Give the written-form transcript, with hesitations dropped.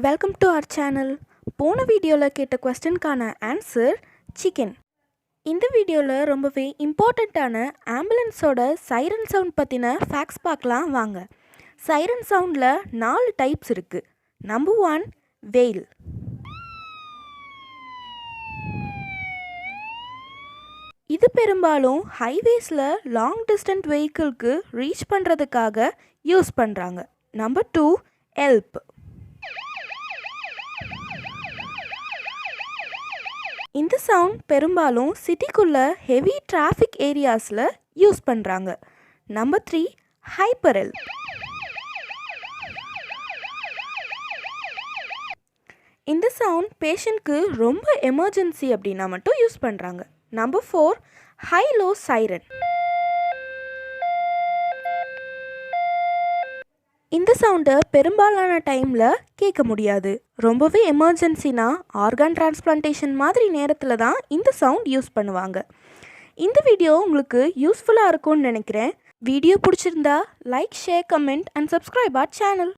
Welcome to our channel. போன வீடியோவில் கேட்ட கொஸ்டினுக்கான ஆன்சர் சிக்கன். இந்த வீடியோவில் ரொம்பவே இம்பார்ட்டண்ட்டான ஆம்புலன்ஸோட சைரன் சவுண்ட் பற்றின ஃபேக்ட்ஸ் பார்க்கலாம் வாங்க. சைரன் சவுண்டில் 4 டைப்ஸ் இருக்குது. நம்பர் 1 வெயில். இது பெரும்பாலும் ஹைவேஸில் லாங் டிஸ்டன்ட் வெஹிக்கிள்க்கு ரீச் பண்ணுறதுக்காக யூஸ் பண்ணுறாங்க. Number 2 help. இந்த சவுண்ட் பெரும்பாலும் சிட்டிக்குள்ளே ஹெவி டிராஃபிக் ஏரியாஸில் யூஸ் பண்ணுறாங்க. Number 3 hyper help. இந்த சவுண்ட் பேஷண்ட்க்கு ரொம்ப எமர்ஜென்சி அப்படின்னா மட்டும் யூஸ் பண்ணுறாங்க. Number 4 high low siren. இந்த சவுண்டை பெரும்பாலான டைமில் கேட்க முடியாது. ரொம்பவே எமர்ஜென்சினா ஆர்கான் டிரான்ஸ்பிளான்டேஷன் மாதிரி நேரத்தில் தான் இந்த சவுண்ட் யூஸ் பண்ணுவாங்க. இந்த வீடியோ உங்களுக்கு யூஸ்ஃபுல்லாக இருக்கும்னு நினைக்கிறேன். வீடியோ பிடிச்சிருந்தா like, share, comment and subscribe our channel.